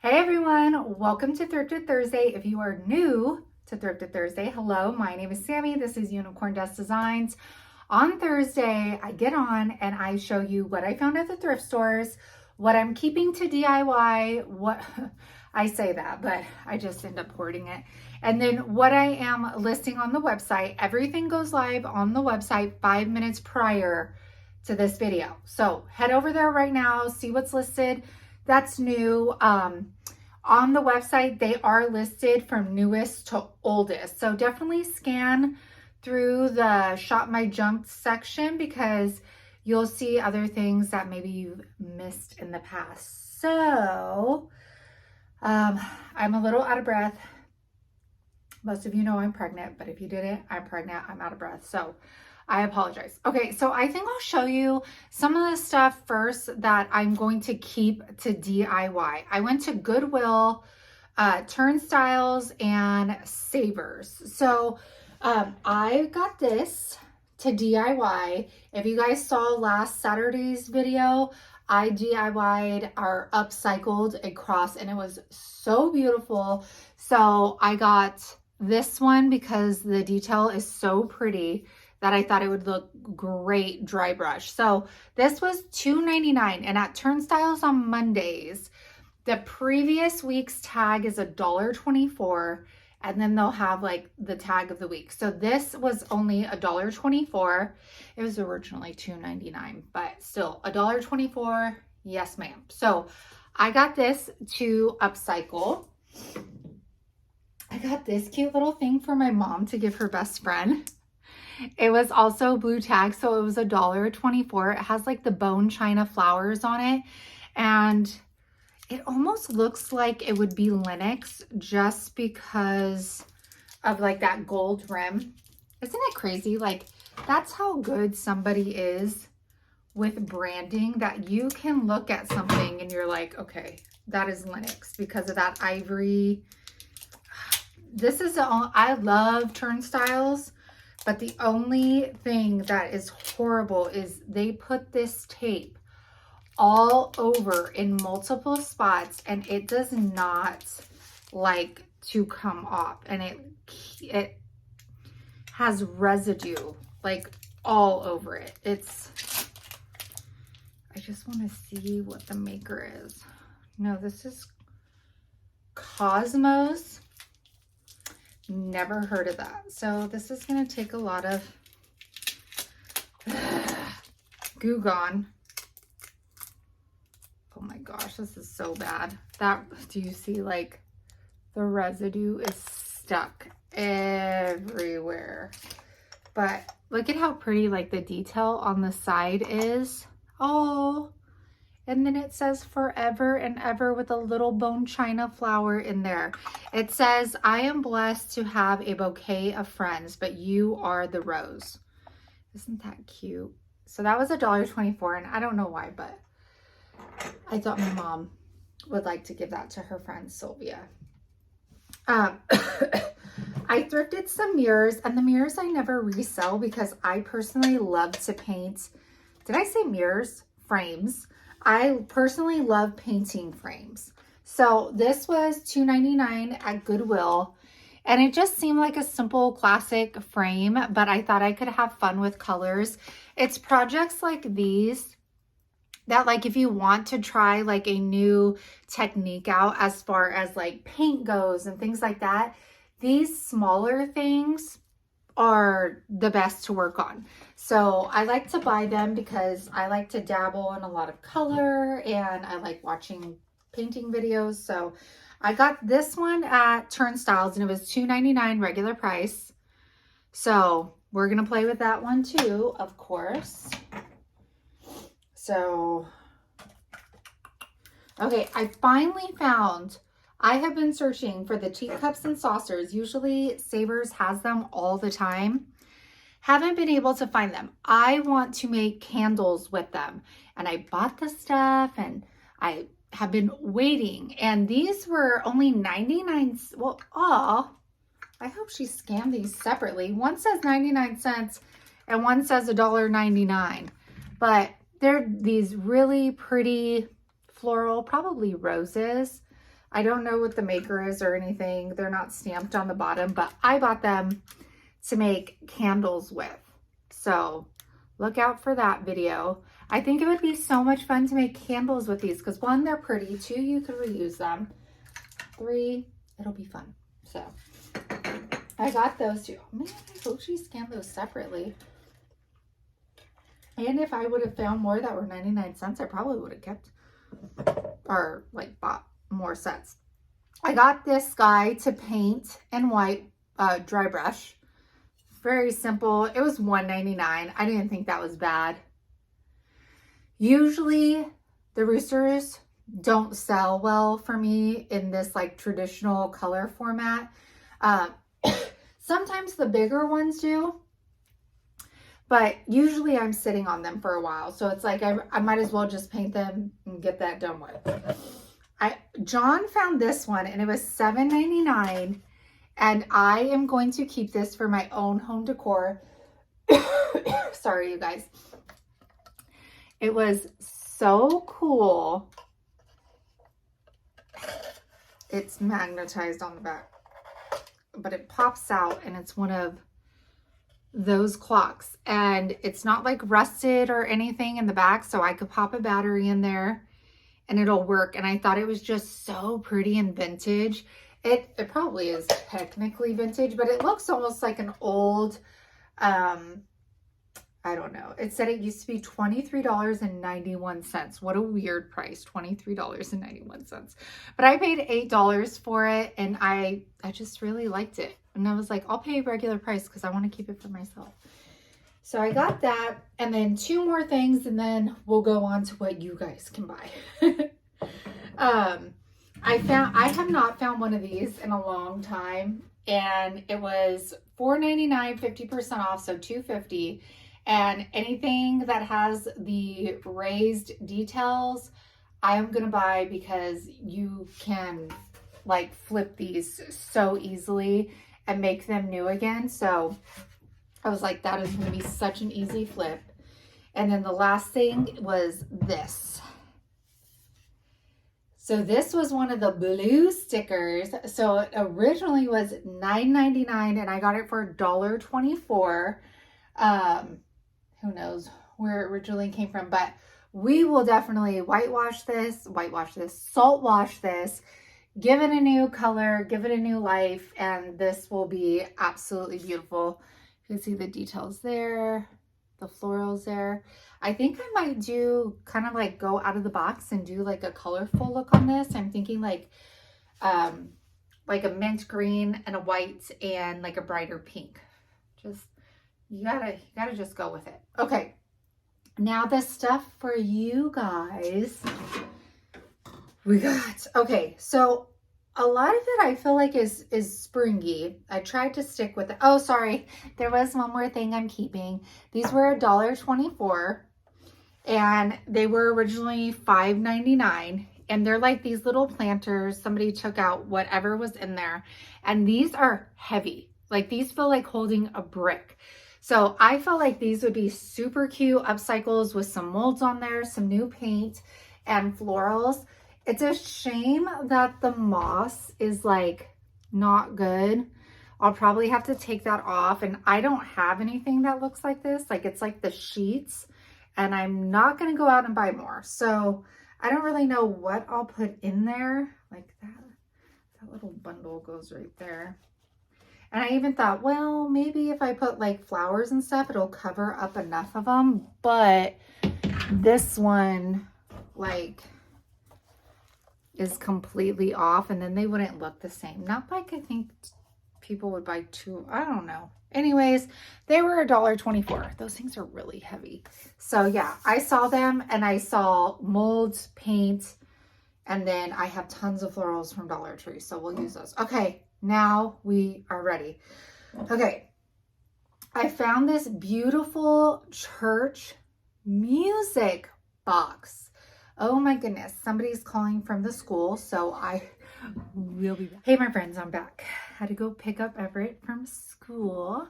Hey everyone, welcome to Thrifted Thursday. If you are new to Thrifted Thursday, hello, my name is Sammy. This is Unicorn Dust Designs. On Thursday, I get on and I show you what I found at the thrift stores, what I'm keeping to DIY, what I say that, but I just end up hoarding it. And then what I am listing on the website. Everything goes live on the website 5 minutes prior to this video. So head over there right now, see what's listed. That's new. On the website, they are listed from newest to oldest. So definitely scan through the Shop My Junk section because you'll see other things that maybe you've missed in the past. So I'm a little out of breath. Most of you know I'm pregnant, but if you didn't, I'm pregnant, I'm out of breath. So I apologize. Okay, so I think I'll show you some of the stuff first that I'm going to keep to DIY. I went to Goodwill, Turnstyles, and Savers. So I got this to DIY. If you guys saw last Saturday's video, I DIY'd or upcycled a cross and it was so beautiful. So I got this one because the detail is so pretty that I thought it would look great dry brush. So this was $2.99, and at Turnstyles on Mondays, the previous week's tag is $1.24, and then they'll have like the tag of the week. So this was only $1.24. It was originally $2.99, but still $1.24. Yes, ma'am. So I got this to upcycle. I got this cute little thing for my mom to give her best friend. It was also blue tag, so it was $1.24. It has like the bone china flowers on it, and it almost looks like it would be Lenox just because of like that gold rim. Isn't it crazy? Like, that's how good somebody is with branding, that you can look at something and you're like, okay, that is Lenox because of that ivory. This is, I love Turnstyles. But the only thing that is horrible is they put this tape all over in multiple spots and it does not like to come off, and it has residue like all over it. I just want to see what the maker is. No, this is Cosmos. Never heard of that. So this is going to take a lot of Goo Gone. Oh my gosh, this is so bad. Do you see like the residue is stuck everywhere? But look at how pretty like the detail on the side is. Oh, and then it says forever and ever with a little bone china flower in there. It says, I am blessed to have a bouquet of friends, but you are the rose. Isn't that cute? So that was $1.24, and I don't know why, but I thought my mom would like to give that to her friend Sylvia. I thrifted some mirrors, and the mirrors I never resell because I personally love to paint. Did I say mirrors? Frames. I personally love painting frames. So this was $2.99 at Goodwill, and it just seemed like a simple classic frame, but I thought I could have fun with colors. It's projects like these that, like, if you want to try like a new technique out as far as like paint goes and things like that, these smaller things are the best to work on. So I like to buy them because I like to dabble in a lot of color and I like watching painting videos. So I got this one at Turnstyles and it was $2.99 regular price. So we're going to play with that one too, of course. So, okay, I finally found, I have been searching for the cheap cups and saucers. Usually Savers has them all the time. Haven't been able to find them. I want to make candles with them. And I bought the stuff and I have been waiting. And these were only 99. Well, I hope she scanned these separately. One says 99 cents and one says $1.99. But they're these really pretty floral, probably roses, I don't know what the maker is or anything. They're not stamped on the bottom, but I bought them to make candles with. So look out for that video. I think it would be so much fun to make candles with these because 1, they're pretty. 2, you could reuse them. 3, it'll be fun. So I got those 2. Man, I hope she scanned those separately. And if I would have found more that were 99 cents, I probably would have kept or like bought more sets. I got this guy to paint in white dry brush. Very simple. It was $1.99. I didn't think that was bad. Usually the roosters don't sell well for me in this like traditional color format. Sometimes the bigger ones do, but usually I'm sitting on them for a while. So it's like I might as well just paint them and get that done with. John found this one and it was $7.99. And I am going to keep this for my own home decor. Sorry, you guys. It was so cool. It's magnetized on the back, but it pops out and it's one of those clocks. And it's not like rusted or anything in the back, so I could pop a battery in there and it'll work. And I thought it was just so pretty and vintage. It probably is technically vintage, but it looks almost like an old, I don't know. It said it used to be $23.91. What a weird price, $23.91. But I paid $8 for it and I just really liked it. And I was like, I'll pay regular price because I want to keep it for myself. So I got that and then 2 more things and then we'll go on to what you guys can buy. I have not found one of these in a long time, and it was $4.99, 50% off, so $2.50. And anything that has the raised details, I am going to buy because you can like flip these so easily and make them new again. So I was like, that is going to be such an easy flip. And then the last thing was this. So this was one of the blue stickers. So it originally was $9.99 and I got it for $1.24. Who knows where it originally came from, but we will definitely salt wash this, give it a new color, give it a new life, and this will be absolutely beautiful. You can see the details there, the florals there. I think I might do kind of like go out of the box and do like a colorful look on this. I'm thinking like a mint green and a white and like a brighter pink. Just, you gotta just go with it. Okay. Now the stuff for you guys. Okay. So a lot of it I feel like is springy. I tried to stick with it. Oh, sorry. There was one more thing I'm keeping. These were $1.24 and they were originally $5.99. And they're like these little planters. Somebody took out whatever was in there. And these are heavy. Like these feel like holding a brick. So I felt like these would be super cute upcycles with some molds on there, some new paint and florals. It's a shame that the moss is like not good. I'll probably have to take that off, and I don't have anything that looks like this. Like it's like the sheets, and I'm not going to go out and buy more. So I don't really know what I'll put in there. Like that little bundle goes right there. And I even thought, well, maybe if I put like flowers and stuff, it'll cover up enough of them. But this one, like, is completely off, and then they wouldn't look the same. Not like I think people would buy 2. I don't know. Anyways, they were $1.24. Those things are really heavy. So yeah, I saw them and I saw molds, paint, and then I have tons of florals from Dollar Tree. So we'll use those. Okay, now we are ready. Okay, I found this beautiful church music box. Oh my goodness, somebody's calling from the school, so I will be back. Hey, my friends, I'm back. Had to go pick up Everett from school,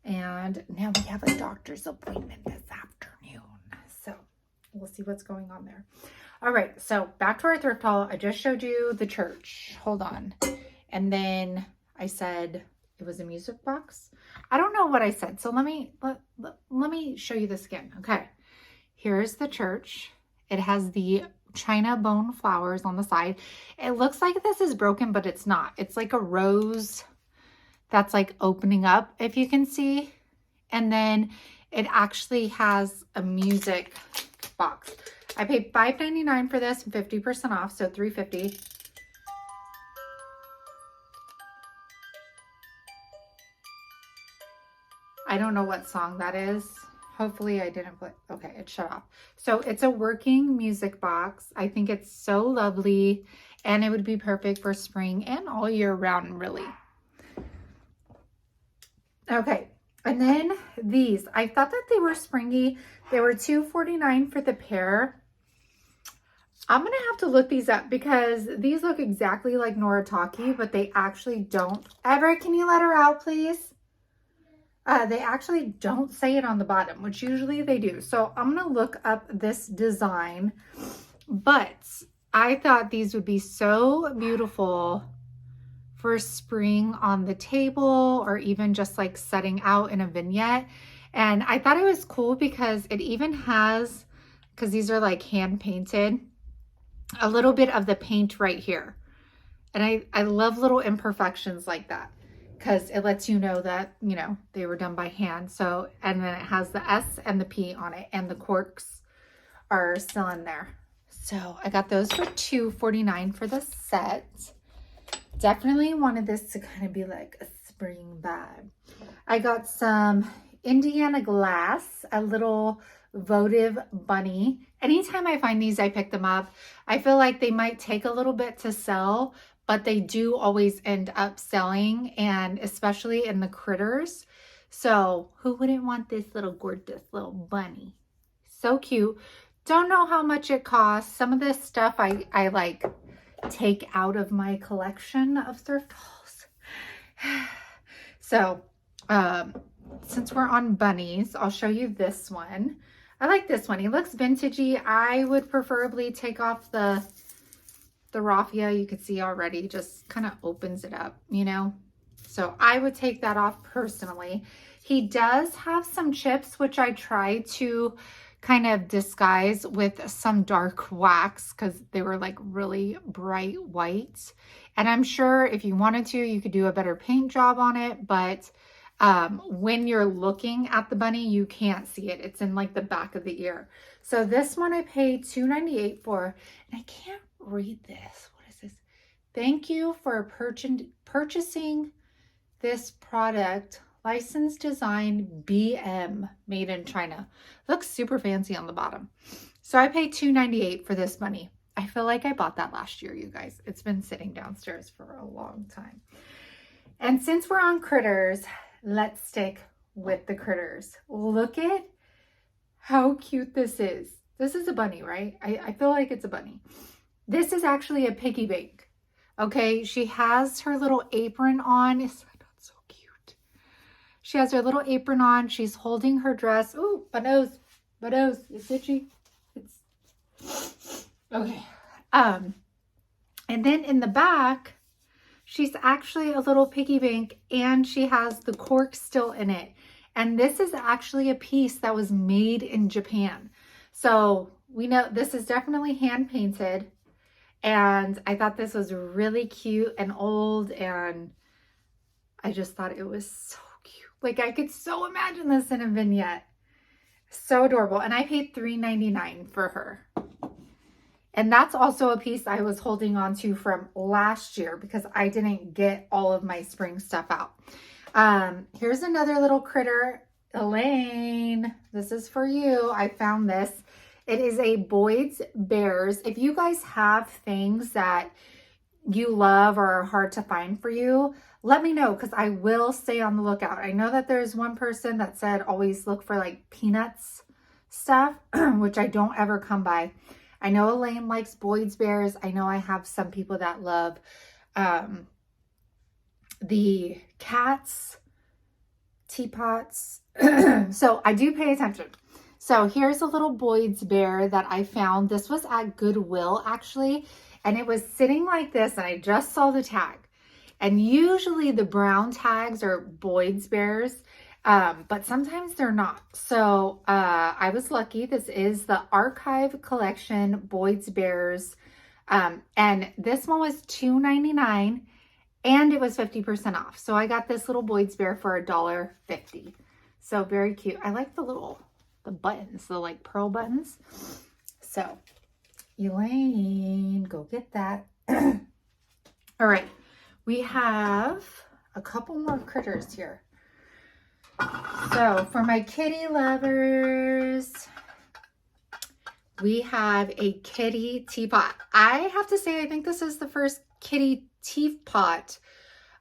and now we have a doctor's appointment this afternoon. So we'll see what's going on there. All right, so back to our thrift haul. I just showed you the church. Hold on. And then I said it was a music box. I don't know what I said. So let me show you this again. Okay. Here's the church. It has the china bone flowers on the side. It looks like this is broken, but it's not. It's like a rose that's like opening up, if you can see. And then it actually has a music box. I paid $5.99 for this and 50% off, so $3.50. I don't know what song that is. Hopefully I didn't put, okay, it shut off. So it's a working music box. I think it's so lovely, and it would be perfect for spring and all year round, really. Okay, and then these, I thought that they were springy. They were $2.49 for the pair. I'm gonna have to look these up because these look exactly like Noritake, but they actually don't. Everett, can you let her out, please? They actually don't say it on the bottom, which usually they do. So I'm gonna look up this design, but I thought these would be so beautiful for spring on the table, or even just like setting out in a vignette. And I thought it was cool because it even has, because these are like hand painted, a little bit of the paint right here. And I love little imperfections like that, because it lets you know that, you know, they were done by hand. So, and then it has the S and the P on it, and the corks are still in there. So I got those for $2.49 for the set. Definitely wanted this to kind of be like a spring vibe. I got some Indiana glass, a little votive bunny. Anytime I find these, I pick them up. I feel like they might take a little bit to sell, but they do always end up selling, and especially in the critters. So who wouldn't want this little gorgeous little bunny? So cute. Don't know how much it costs. Some of this stuff I like take out of my collection of thrift hauls. So since we're on bunnies, I'll show you this one. I like this one. He looks vintagey. I would preferably take off the raffia. You can see already just kind of opens it up, you know? So I would take that off personally. He does have some chips, which I try to kind of disguise with some dark wax because they were like really bright white. And I'm sure if you wanted to, you could do a better paint job on it, but when you're looking at the bunny, you can't see it. It's in like the back of the ear. So this one I paid $2.98 for, and I can't read this. What is this? Thank you for purchasing this product. Licensed design BM, made in China. Looks super fancy on the bottom. So I paid $2.98 for this bunny. I feel like I bought that last year, you guys. It's been sitting downstairs for a long time. And since we're on critters, let's stick with the critters. Look at how cute this is. This is a bunny, right? I feel like it's a bunny. This is actually a piggy bank. Okay, she has her little apron on. Isn't that so cute? She has her little apron on. She's holding her dress. Ooh, my nose. My nose. It's itchy. It's okay. And then in the back, she's actually a little piggy bank, and she has the cork still in it. And this is actually a piece that was made in Japan. So we know this is definitely hand painted. And I thought this was really cute and old, and I just thought it was so cute. Like I could so imagine this in a vignette. So adorable. And I paid $3.99 for her. And that's also a piece I was holding on to from last year because I didn't get all of my spring stuff out. Here's another little critter. Elaine, this is for you. I found this. It is a Boyd's Bears. If you guys have things that you love or are hard to find for you, let me know because I will stay on the lookout. I know that there's one person that said always look for like peanuts stuff, which I don't ever come by. I know Elaine likes Boyd's Bears. I know I have some people that love the cats, teapots. So I do pay attention. So here's a little Boyd's bear that I found. This was at Goodwill actually, and it was sitting like this, and I just saw the tag. And usually the brown tags are Boyd's bears, but sometimes they're not. So I was lucky. This is the Archive Collection Boyd's Bears. And this one was $2.99 and it was 50% off. So I got this little Boyd's bear for $1.50. So very cute. I like the buttons, the like pearl buttons. So Elaine, go get that. All right. We have a couple more critters here. So for my kitty lovers, we have a kitty teapot. I have to say, I think this is the first kitty teapot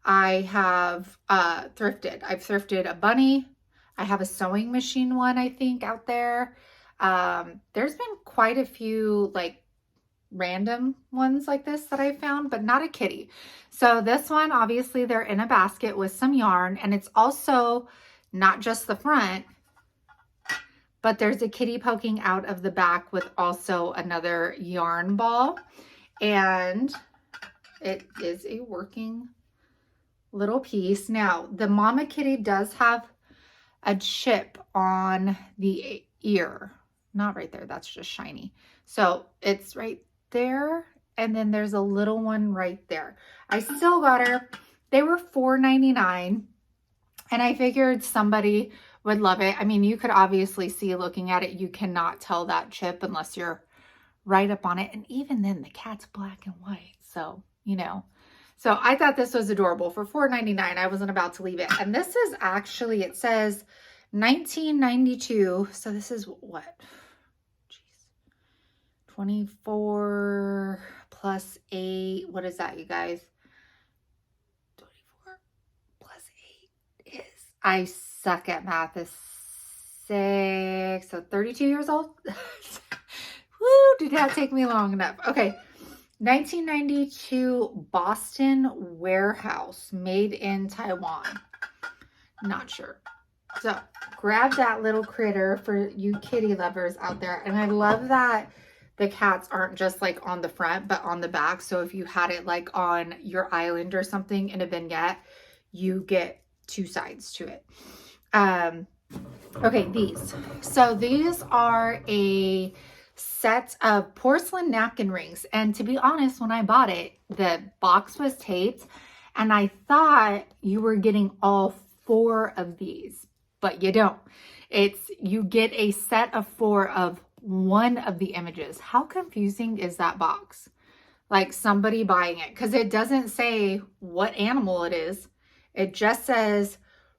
I have thrifted. I've thrifted a bunny. I have a sewing machine one, I think, out there. There's been quite a few like random ones like this that I found, but not a kitty. So this one, obviously they're in a basket with some yarn, and it's also not just the front, but there's a kitty poking out of the back with also another yarn ball, and it is a working little piece. Now, the mama kitty does have a chip on the ear. Not right there, that's just shiny. So it's right there, and then there's a little one right there. I still got her. They were $4.99, and I figured somebody would love it. I mean, you could obviously see looking at it, you cannot tell that chip unless you're right up on it. And even then, the cat's black and white. So, you know. So I thought this was adorable. For $4.99, I wasn't about to leave it. And this is actually, it says 1992. So this is what? Jeez. 24 plus 8. What is that, you guys? 24 plus 8 is, I suck at math, is 6. So 32 years old. Woo, did that take me long enough? Okay. 1992 Boston warehouse, made in Taiwan. Not sure. So grab that little critter for you kitty lovers out there. And I love that the cats aren't just like on the front, but on the back. So if you had it like on your island or something in a vignette, you get two sides to it. Okay, these. So these are a set of porcelain napkin rings, and to be honest, when I bought it, the box was taped and I thought you were getting all 4 of these, but you don't. You get a set of 4 of one of the images. How confusing is that box? Like somebody buying it, because it doesn't say what animal it is. It just says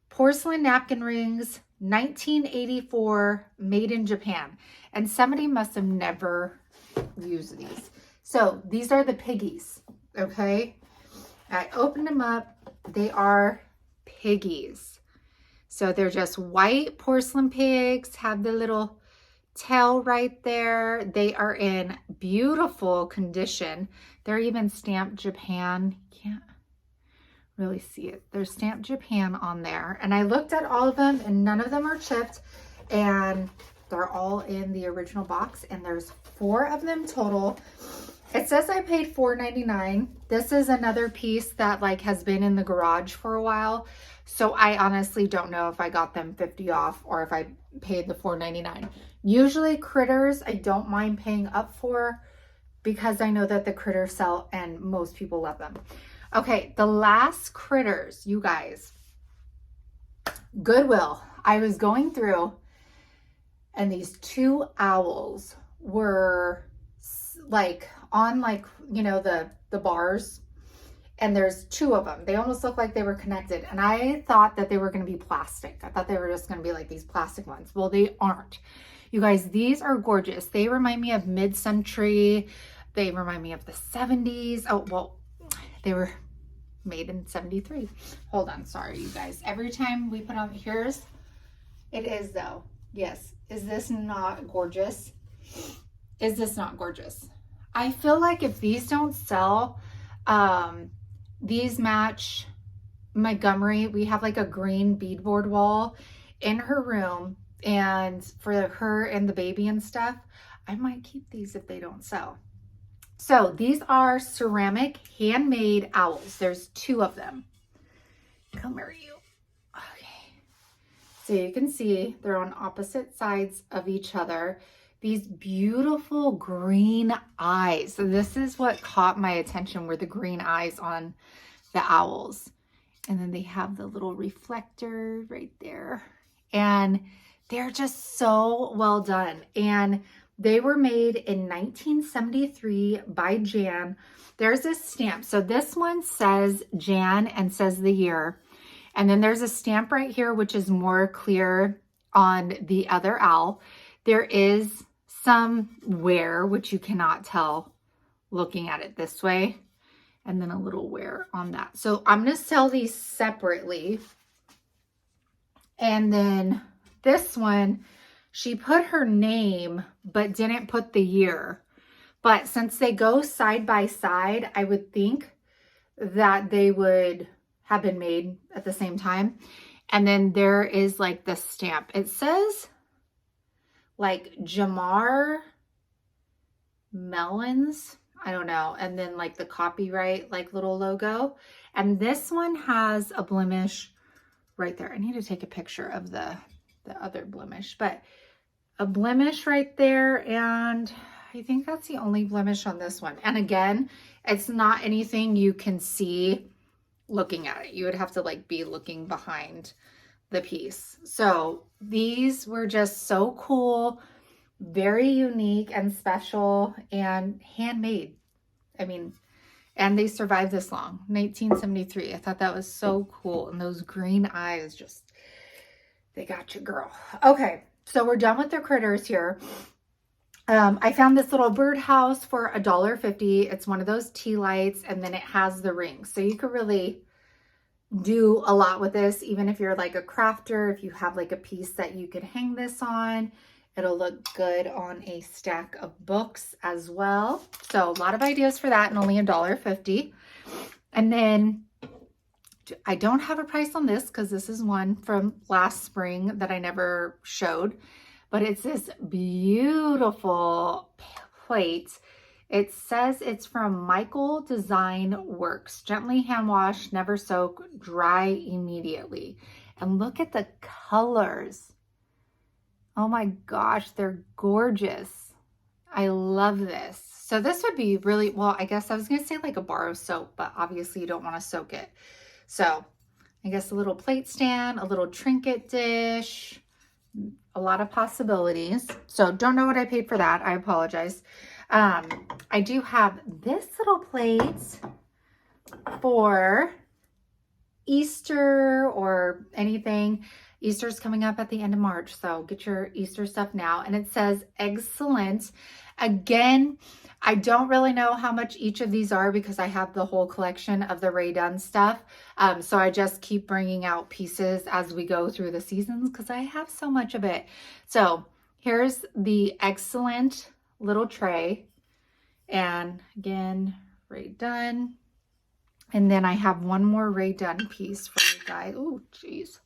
porcelain napkin rings, 1984, made in Japan. And somebody must have never used these. So these are the piggies, okay? I opened them up. They are piggies. So they're just white porcelain pigs, have the little tail right there. They are in beautiful condition. They're even stamped Japan. Can't really see it. There's stamped Japan on there. And I looked at all of them and none of them are chipped. And they're all in the original box, and there's 4 of them total. It says I paid $4.99. This is another piece that like has been in the garage for a while. So I honestly don't know if I got them 50 off or if I paid the $4.99. Usually critters, I don't mind paying up for because I know that the critters sell and most people love them. Okay, the last critters, you guys. Goodwill. I was going through, and these 2 owls were like on like, you know, the bars, and there's 2 of them. They almost look like they were connected. And I thought that they were going to be plastic. I thought they were just going to be like these plastic ones. Well, they aren't. You guys, these are gorgeous. They remind me of mid-century. They remind me of the 70s. Oh, well, they were made in 73. Hold on. Sorry, you guys. Every time we put on, here's, it is though. Yes. Is this not gorgeous? Is this not gorgeous? I feel like if these don't sell, these match Montgomery. We have like a green beadboard wall in her room And for her and the baby and stuff, I might keep these if they don't sell. So these are ceramic handmade owls. There's 2 of them. Come here, you. Okay. So you can see they're on opposite sides of each other. These beautiful green eyes. So this is what caught my attention, were the green eyes on the owls. And then they have the little reflector right there. And they're just so well done. And they were made in 1973 by Jan. There's a stamp. So this one says Jan and says the year. And then there's a stamp right here, which is more clear on the other owl. There is some wear, which you cannot tell looking at it this way. And then a little wear on that. So I'm going to sell these separately. And then this one, she put her name, but didn't put the year. But since they go side by side, I would think that they would have been made at the same time. And then there is like the stamp. It says like Jamar Melons. I don't know. And then like the copyright, like little logo. And this one has a blemish right there. I need to take a picture of the other blemish, but a blemish right there. And I think that's the only blemish on this one. And again, it's not anything you can see looking at it. You would have to like be looking behind the piece. So these were just so cool, very unique and special and handmade. I mean, and they survived this long, 1973. I thought that was so cool. And those green eyes just, they got you, girl. Okay, so we're done with the critters here. I found this little birdhouse for $1.50. It's one of those tea lights, and then it has the ring. So you could really do a lot with this, even if you're like a crafter, if you have like a piece that you could hang this on. It'll look good on a stack of books as well. So a lot of ideas for that, and only $1.50. And then I don't have a price on this because this is one from last spring that I never showed, but it's this beautiful plate. It says it's from Michael Design Works. Gently hand wash, never soak, dry immediately. And look at the colors. Oh my gosh, they're gorgeous. I love this. So this would be really, well, I guess I was going to say like a bar of soap, but obviously you don't want to soak it. So I guess a little plate stand, a little trinket dish, a lot of possibilities. So don't know what I paid for that. I apologize. I do have this little plate for Easter or anything. Easter's coming up at the end of March, so get your Easter stuff now. And it says excellent. Again, I don't really know how much each of these are because I have the whole collection of the Rae Dunn stuff. So I just keep bringing out pieces as we go through the seasons because I have so much of it. So here's the excellent little tray. And again, Rae Dunn. And then I have one more Rae Dunn piece for you guys. Oh, geez.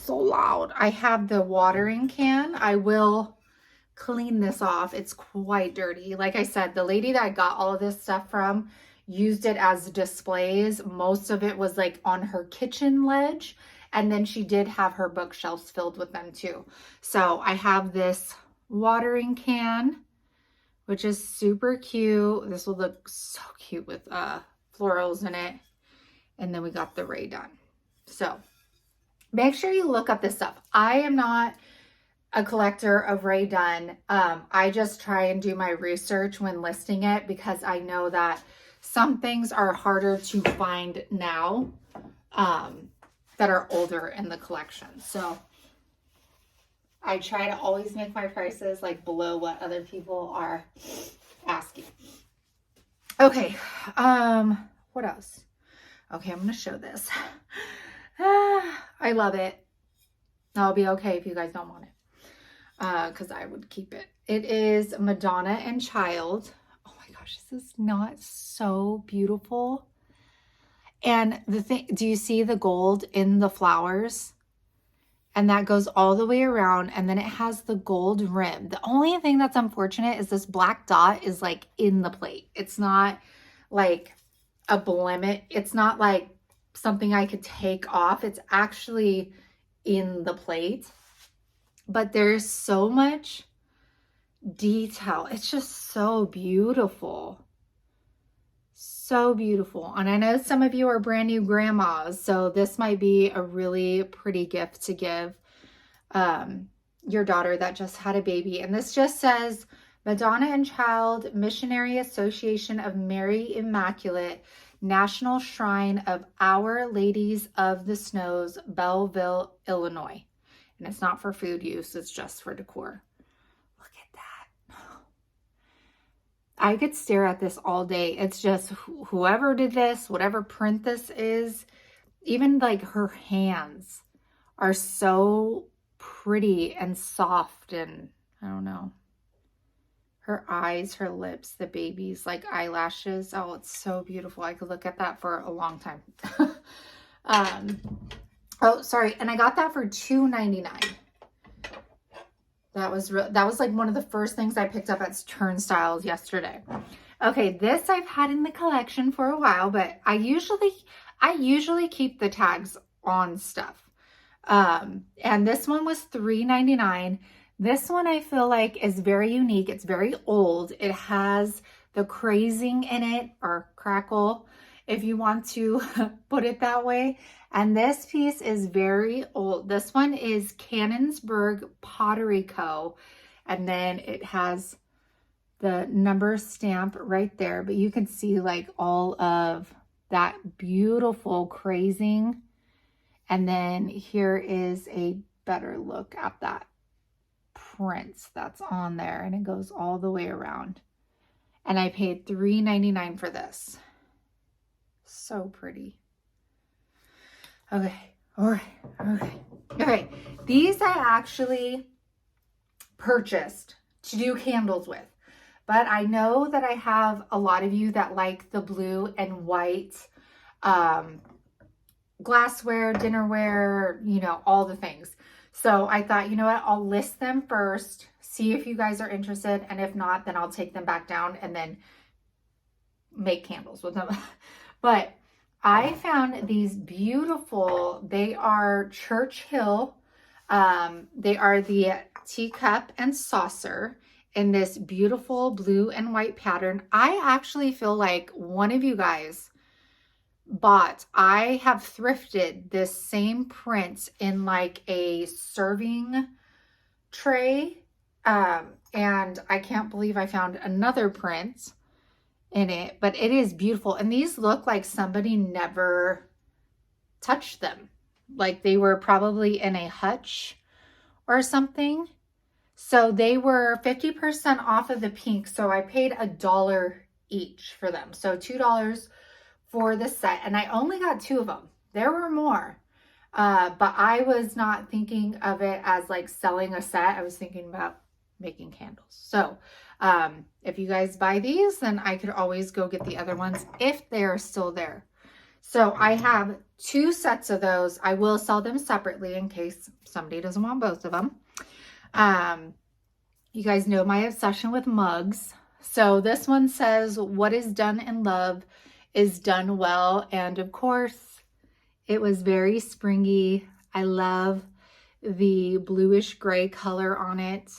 So loud. I have the watering can. I will clean this off. It's quite dirty. Like I said, the lady that I got all of this stuff from used it as displays. Most of it was like on her kitchen ledge. And then she did have her bookshelves filled with them too. So I have this watering can, which is super cute. This will look so cute with florals in it. And then we got the Rae Dunn. So make sure you look up this stuff. I am not a collector of Rae Dunn. I just try and do my research when listing it because I know that some things are harder to find now that are older in the collection. So I try to always make my prices like below what other people are asking. Okay, what else? Okay, I'm gonna show this. I love it. I'll be okay if you guys don't want it, because I would keep it. It is Madonna and Child. Oh my gosh, this is not so beautiful. And the thing, do you see the gold in the flowers? and that goes all the way around, and then it has the gold rim. The only thing that's unfortunate is this black dot is like in the plate. It's not like a blemish. It's not like something I could take off. It's actually in the plate, but there's so much detail. It's just so beautiful. So beautiful. And I know some of you are brand new grandmas, so this might be a really pretty gift to give your daughter that just had a baby. And this just says, Madonna and Child Missionary Association of Mary Immaculate, National Shrine of Our Ladies of the Snows, Belleville, Illinois. And it's not for food use, it's just for decor. Look at that. I could stare at this all day. It's just whoever did this, whatever print this is, even like her hands are so pretty and soft, and I don't know. Her eyes, her lips, the baby's like eyelashes. Oh, it's so beautiful. I could look at that for a long time. Oh, sorry. And I got that for $2.99. That was like one of the first things I picked up at Turnstyles yesterday. Okay, this I've had in the collection for a while, but I usually keep the tags on stuff. And this one was $3.99. This one I feel like is very unique. It's very old. It has the crazing in it, or crackle, if you want to put it that way. And this piece is very old. This one is Canonsburg Pottery Co. And then it has the number stamp right there, but you can see like all of that beautiful crazing. And then here is a better look at that print that's on there, and it goes all the way around. And I paid $3.99 for this. So pretty. Okay, all right, okay. These I actually purchased to do candles with, but I know that I have a lot of you that like the blue and white glassware, dinnerware, you know, all the things. So I thought, you know what, I'll list them first, see if you guys are interested, and if not, then I'll take them back down and then make candles with them. But I found these beautiful, they are Churchill. They are the teacup and saucer in this beautiful blue and white pattern. I actually feel like one of you guys I have thrifted this same print in like a serving tray. And I can't believe I found another print in it, but it is beautiful. And these look like somebody never touched them. Like they were probably in a hutch or something. So they were 50% off of the pink. So I paid $1 each for them. So $2 for the set. And I only got 2 of them. There were more. But I was not thinking of it as like selling a set. I was thinking about making candles. So if you guys buy these, then I could always go get the other ones if they are still there. So I have 2 sets of those. I will sell them separately in case somebody doesn't want both of them. You guys know my obsession with mugs. So this one says, "What is done in love is done well." And of course, it was very springy. I love the bluish gray color on it.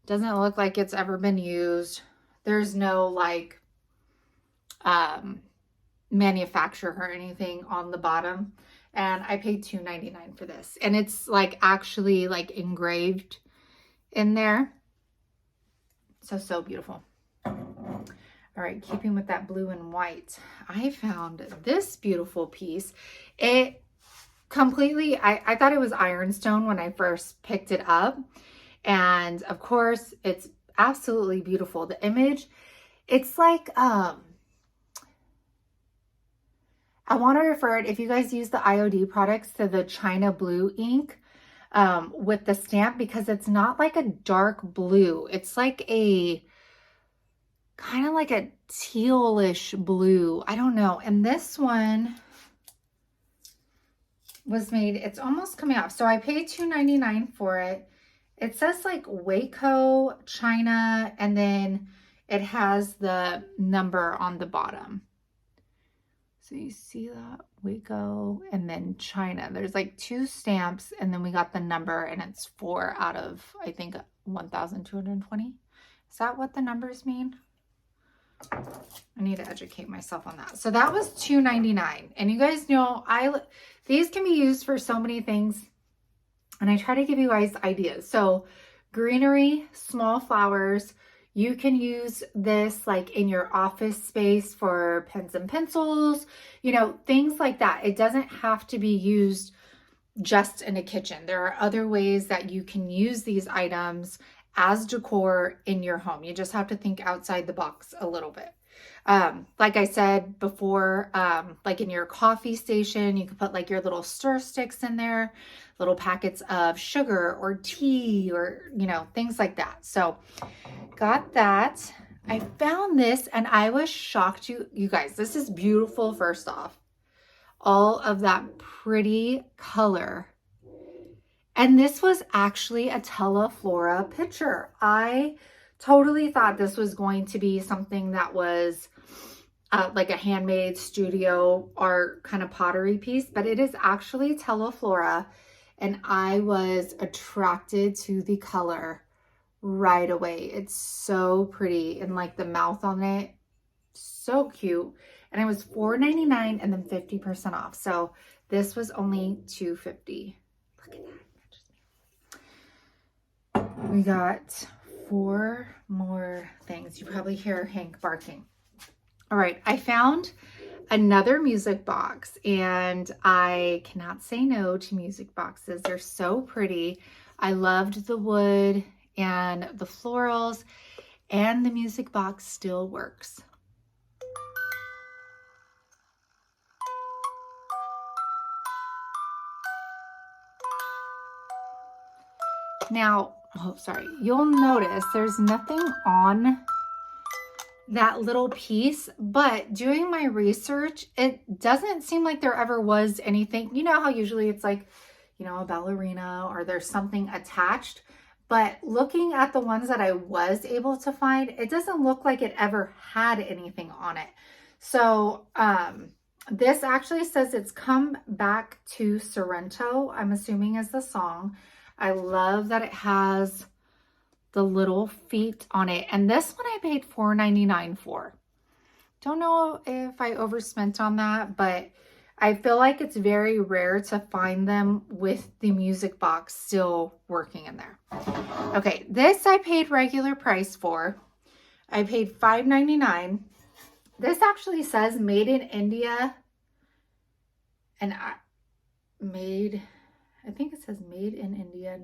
Doesn't look like it's ever been used. There's no like manufacturer or anything on the bottom. And I paid $2.99 for this. And it's like actually like engraved in there. So beautiful. All right, keeping with that blue and white, I found this beautiful piece. It completely, I thought it was ironstone when I first picked it up. And of course, it's absolutely beautiful. The image, it's like, I want to refer it, if you guys use the IOD products, to the China Blue ink with the stamp, because it's not like a dark blue. It's like a kind of like a tealish blue. I don't know. And this one, was made, it's almost coming off. So I paid $2.99 for it. It says like Waco, China, and then it has the number on the bottom. So you see that? Waco and then China. There's like 2 stamps, and then we got the number, and it's 4 out of, I think, 1,220. Is that what the numbers mean? I need to educate myself on that. So that was $2.99. And you guys know, these can be used for so many things. And I try to give you guys ideas. So greenery, small flowers, you can use this like in your office space for pens and pencils, you know, things like that. It doesn't have to be used just in a kitchen. There are other ways that you can use these items as decor in your home. You just have to think outside the box a little bit. Like I said before, like in your coffee station, you could put like your little stir sticks in there, little packets of sugar or tea or, you know, things like that. So got that. I found this and I was shocked. You guys, this is beautiful. First off, all of that pretty color. And this was actually a Teleflora picture. I totally thought this was going to be something that was like a handmade studio art kind of pottery piece, but it is actually Teleflora. And I was attracted to the color right away. It's so pretty, and like the mouth on it, so cute. And it was $4.99 and then 50% off. So this was only $2.50. Look at that. We got 4 more things. You probably hear Hank barking. All right, I found another music box, and I cannot say no to music boxes. They're so pretty. I loved the wood and the florals, and the music box still works. Now, oh, sorry, you'll notice there's nothing on that little piece, but doing my research, it doesn't seem like there ever was anything. You know how usually it's like, you know, a ballerina or there's something attached, but looking at the ones that I was able to find, it doesn't look like it ever had anything on it. So this actually says it's Come Back to Sorrento, I'm assuming is the song. I love that it has the little feet on it. And this one I paid $4.99 for. Don't know if I overspent on that, but I feel like it's very rare to find them with the music box still working in there. Okay, this I paid regular price for. I paid $5.99. This actually says made in India. And I think it says made in India,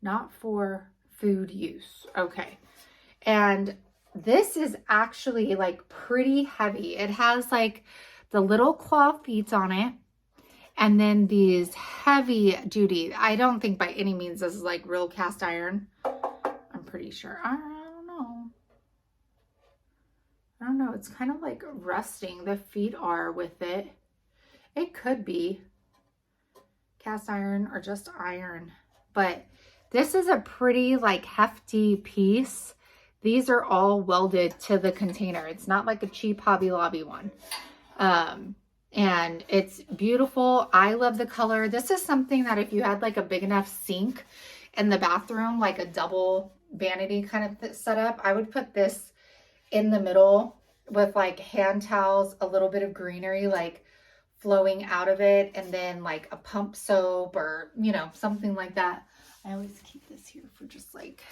not for food use. Okay. And this is actually like pretty heavy. It has like the little claw feet on it, and then these heavy duty. I don't think by any means this is like real cast iron. I'm pretty sure. I don't know. It's kind of like rusting. The feet are with it. It could be cast iron or just iron, but this is a pretty like hefty piece. These are all welded to the container. It's not like a cheap Hobby Lobby one. And it's beautiful. I love the color. This is something that if you had like a big enough sink in the bathroom, like a double vanity kind of setup, I would put this in the middle with like hand towels, a little bit of greenery like flowing out of it, and then like a pump soap or, you know, something like that. I always keep this here for just like,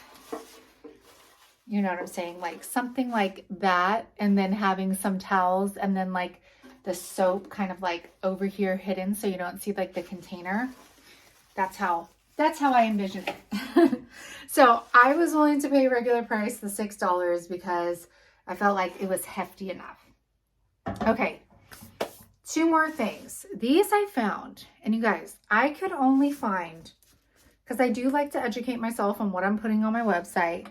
you know what I'm saying? Like something like that, and then having some towels, and then like the soap kind of like over here hidden so you don't see like the container. That's how I envision it. So I was willing to pay regular price, the $6, because I felt like it was hefty enough. Okay, 2 more things. These I found, and you guys, I could only find, because I do like to educate myself on what I'm putting on my website.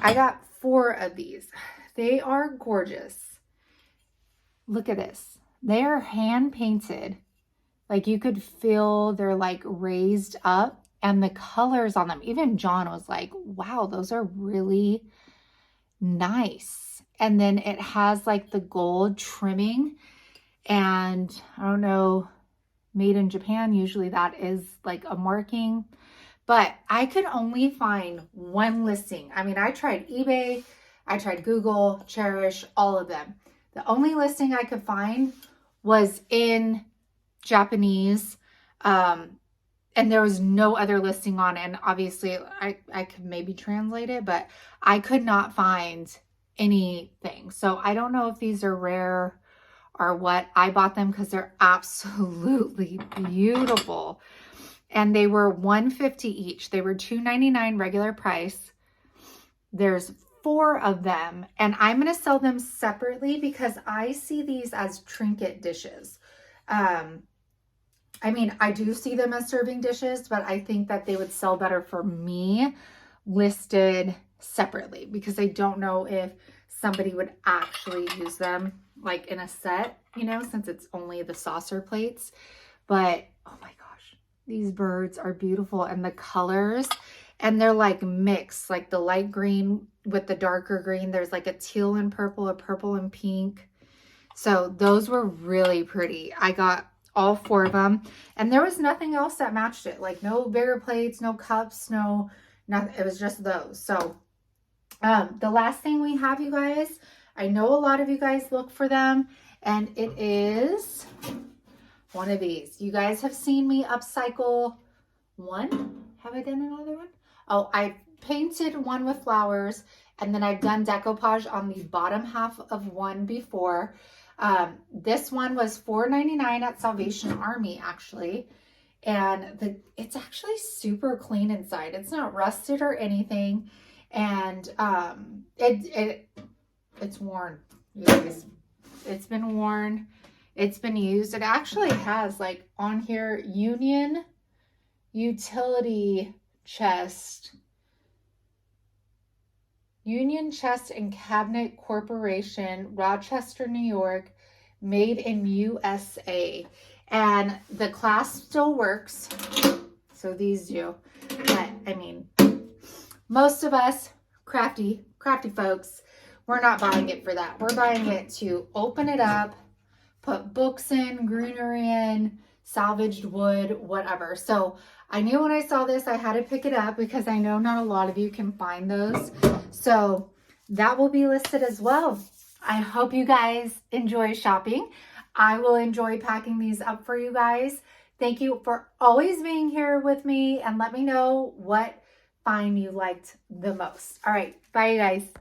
I got 4 of these. They are gorgeous. Look at this. They are hand painted Like you could feel they're like raised up, and the colors on them. Even John was like, wow, those are really nice. And then it has like the gold trimming, and I don't know, made in Japan, usually that is like a marking, but I could only find one listing. I mean, I tried eBay, I tried Google, Cherish, all of them. The only listing I could find was in Japanese, and there was no other listing on it. And obviously I could maybe translate it, but I could not find anything. So I don't know if these are rare or what. I bought them because they're absolutely beautiful. And they were $150 each. They were $2.99 regular price. There's 4 of them, and I'm going to sell them separately because I see these as trinket dishes. I mean, I do see them as serving dishes, but I think that they would sell better for me listed separately, because I don't know if somebody would actually use them like in a set, you know, since it's only the saucer plates. But oh my gosh, these birds are beautiful, and the colors, and they're like mixed, like the light green with the darker green. There's like a teal and purple, a purple and pink. So those were really pretty. I got all 4 of them, and there was nothing else that matched it. Like no bigger plates, no cups, no nothing. It was just those. So the last thing we have, you guys, I know a lot of you guys look for them, and it is one of these. You guys have seen me upcycle one. Have I done another one? Oh, I painted one with flowers, and then I've done decoupage on the bottom half of one before. This one was $4.99 at Salvation Army, actually. And it's actually super clean inside. It's not rusted or anything. And it's worn, you guys. It's been worn. It's been used. It actually has like on here, Union Utility Chest. Union Chest and Cabinet Corporation, Rochester, New York, made in USA. And the clasp still works. So these do. But I mean, most of us crafty folks, we're not buying it for that. We're buying it to open it up, put books in, greenery in, salvaged wood, whatever. So I knew when I saw this, I had to pick it up because I know not a lot of you can find those. So that will be listed as well. I hope you guys enjoy shopping. I will enjoy packing these up for you guys. Thank you for always being here with me, and let me know what find you liked the most. All right, bye you guys.